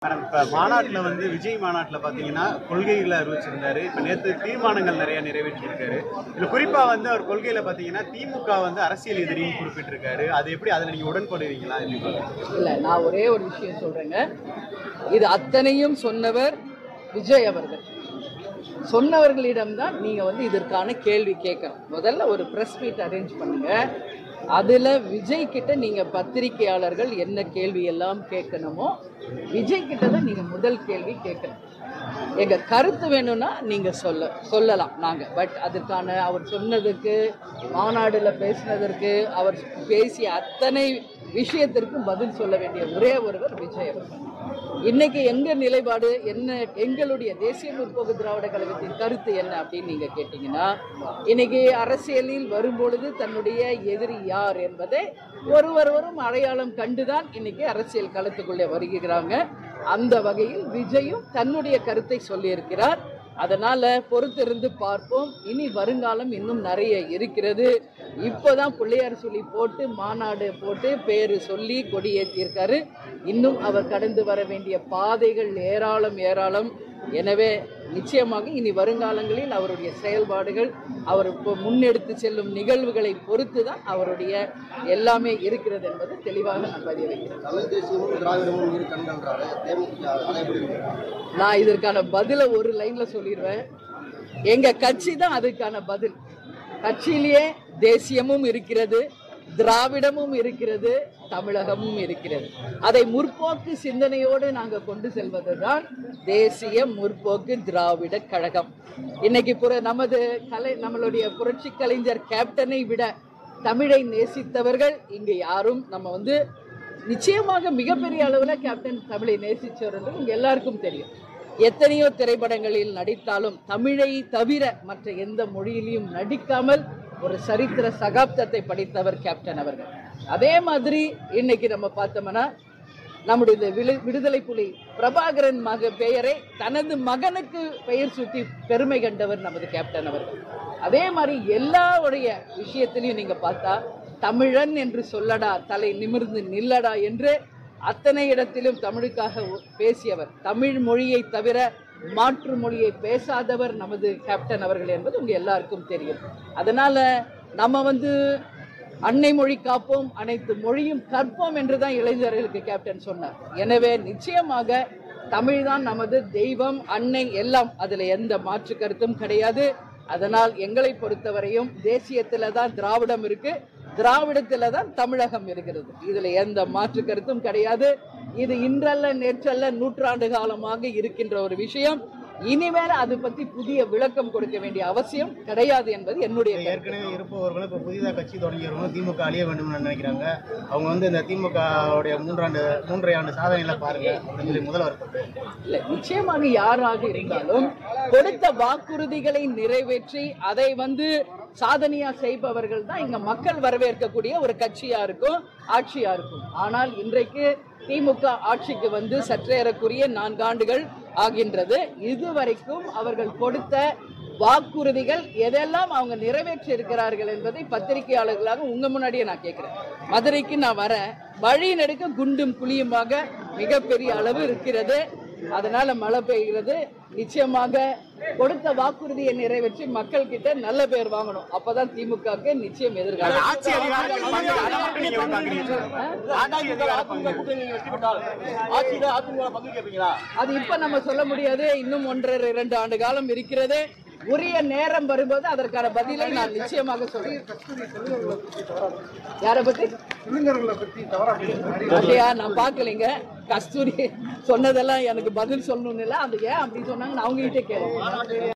Madam, இப்போ மாநாட்டில் விஜய் மாநாட்டில் பார்த்தீங்கன்னா கொள்கைகளை அறிவிச்சிருந்தாரு. இப்போ நேற்று தீர்மானங்கள் நிறைய நிறைவேற்றியிருக்காரு. இதில் குறிப்பாக அவர் கொள்கையில் பார்த்தீங்கன்னா திமுக அரசியல் எதிரின்னு குறிப்பிட்டிருக்காரு. அது எப்படி அதில் நீங்கள் உடன்படுவீங்களா? இல்லை, நான் ஒரே ஒரு விஷயம் சொல்றேங்க. இது அத்தனையும் சொன்னவர் விஜய் அவர்கள். சொன்னவர்களிடம்தான் நீங்க இதற்கான கேள்வி கேட்கணும். முதல்ல ஒரு பிரஸ் மீட் அரேஞ்ச் பண்ணுங்க. அதுல விஜய் கிட்ட நீங்க பத்திரிகையாளர்கள் என்ன கேள்வி எல்லாம் கேட்கணுமோ விஜய் கிட்ட தான் நீங்க முதல் கேள்வி கேட்கணும். எங்க கருத்து வேணும்னா நீங்க சொல்லலாம் நாங்க. பட் அதுக்கான அவர் சொன்னதுக்கு, மாநாடுல பேசினதற்கு, அவர் பேசிய அத்தனை விஷயத்திற்கும் பதில் சொல்ல வேண்டிய ஒரே ஒருவர் விஜய் அவர்கள். இன்னைக்கு எங்க நிலைப்பாடு என்ன, எங்களுடைய தேசிய முற்போக்கு திராவிட கழகத்தின் கருத்து என்ன அப்படின்னு நீங்க கேட்டீங்கன்னா, இன்னைக்கு அரசியலில் வரும்பொழுது தன்னுடைய எதிரி யார் என்பதை ஒருவரும் அடையாளம் கண்டுதான் இன்னைக்கு அரசியல் களத்துக்குள்ளே வருகிறாங்க. அந்த வகையில் விஜயும் தன்னுடைய கருத்தை சொல்லியிருக்கிறார். அதனால பொறுத்திருந்து பார்ப்போம். இனி வருங்காலம் இன்னும் நிறைய இருக்கிறது. இப்போதான் பிள்ளையார் சொல்லி போட்டு மாநாடு போட்டு பேரு சொல்லி கொடியேற்றியிருக்காரு. இன்னும் அவர் கடந்து வர வேண்டிய பாதைகள் ஏராளம். எனவே நிச்சயமாக இனி வருங்காலங்களில் அவருடைய செயல்பாடுகள், அவர் முன்னெடுத்து செல்லும் நிகழ்வுகளை பொறுத்து தான் அவருடைய எல்லாமே இருக்கிறது என்பது தெளிவாக நான் பதிய வைக்கிறேன். நான் இதற்கான பதில ஒரு லைன்ல சொல்லிடுவேன். எங்க கட்சி தான் அதுக்கான பதில். கட்சியிலேயே தேசியமும் இருக்கிறது, திராவிடமும் இருக்கிறது, தமிழகமும் இருக்கிறது. அதை முற்போக்கு சிந்தனையோடு நாங்கள் கொண்டு செல்வதுதான் தேசிய முற்போக்கு திராவிட கழகம். இன்னைக்கு நம்மளுடைய புரட்சி கலைஞர் கேப்டனை விட தமிழை நேசித்தவர்கள் இங்கு யாரும் நம்ம நிச்சயமாக மிகப்பெரிய அளவில் கேப்டன் தமிழை நேசித்தவர்கள் இங்க எல்லாருக்கும் தெரியும். எத்தனையோ திரைப்படங்களில் நடித்தாலும் தமிழை தவிர மற்ற எந்த மொழியிலையும் நடிக்காமல் ஒரு சரித்திர சகாப்தத்தை படித்தவர் கேப்டன் அவர்கள். அதே மாதிரி இன்னைக்கு நம்ம பார்த்தோம்னா நம்முடைய விடுதலை புலி பிரபாகரன் பெயரை தனது மகனுக்கு பெயர் சூட்டி பெருமை கண்டவர் நமது கேப்டன் அவர்கள். அதே மாதிரி எல்லாருடைய விஷயத்திலையும் நீங்க பார்த்தா தமிழன் என்று சொல்லடா, தலை நிமிர்ந்து நில்லடா என்று அத்தனை இடத்திலும் தமிழுக்காக பேசியவர். தமிழ் மொழியை தவிர மாற்று மொழியை பேசாதவர் நமது கேப்டன் அவர்கள் என்பது உங்க எல்லாருக்கும் தெரியும். அதனால நம்ம அன்னை மொழி காப்போம், அனைத்து மொழியும் கற்போம் என்றுதான் இளைஞர்களுக்கு கேப்டன் சொன்னார். எனவே நிச்சயமாக தமிழ்தான் நமது தெய்வம், அன்னை எல்லாம். அதுல எந்த மாற்று கருத்தும் கிடையாது. அதனால் எங்களை பொறுத்தவரையும் தேசியத்துல தான் திராவிடம் இருக்கு, திராவிடத்துல தான் தமிழகம் இருக்கிறது. இதுல எந்த மாற்று கருத்தும் கிடையாது. இது இன்றல்ல நேற்றல்ல நூற்றாண்டு காலமாக இருக்கின்ற ஒரு விஷயம். இனிமேல் அது பத்தி புதிய விளக்கம் கொடுக்க வேண்டிய அவசியம் கிடையாது என்பது என்னுடைய. ஏற்கனவே இருப்பவர்களும் இப்ப புதிதாக கட்சி தொடங்கியவர்களும் திமுக அழிய வேண்டும் நினைக்கிறாங்க. அவங்க இந்த திமுகவுடைய மூன்றரை ஆண்டு சாதனைகளை பாருங்க முதல்வர். இல்ல, நிச்சயமாக யாராக இருந்தாலும் கொடுத்த வாக்குறுதிகளை நிறைவேற்றி அதை சாதனையா செய்பவர்கள் தான் இங்க மக்கள் வரவேற்கக்கூடிய ஒரு கட்சியா இருக்கும், ஆட்சியா இருக்கும். ஆனால் இன்றைக்கு திமுக ஆட்சிக்கு சற்றேறக்குரிய 4 ஆண்டுகள் ஆகின்றது. இதுவரைக்கும் அவர்கள் கொடுத்த வாக்குறுதிகள் எதெல்லாம் அவங்க நிறைவேற்றி இருக்கிறார்கள் என்பதை பத்திரிகையாளர்களாக உங்க முன்னாடியே நான் கேட்கிறேன். மதுரைக்கு நான் வரேன், வழி நெடுக்க குண்டும் குழியுமாக மிகப்பெரிய அளவு இருக்கிறது. அதனால மழை பெய்கிறது. நிச்சயமாக கொடுத்த வாக்குறுதியை நிறைவேற்றி மக்கள் கிட்ட நல்ல பேர் வாங்கணும். அப்பதான் திமுக நிச்சயம் எதிர்காலம். அது இப்ப நம்ம சொல்ல முடியாது. இன்னும் 1.5-2 ஆண்டு காலம் இருக்கிறது. உரிய நேரம் வரும்போது அதற்கான பதிலை நான் நிச்சயமாக சொல்றேன். யாரை பத்தி நான் பாக்கலைங்க. கஸ்தூரி சொன்னதெல்லாம் எனக்கு பதில் சொல்லணும்னு இல்லை. அது ஏன் அப்படி சொன்னாங்கன்னு அவங்க கிட்டே கேள்வி.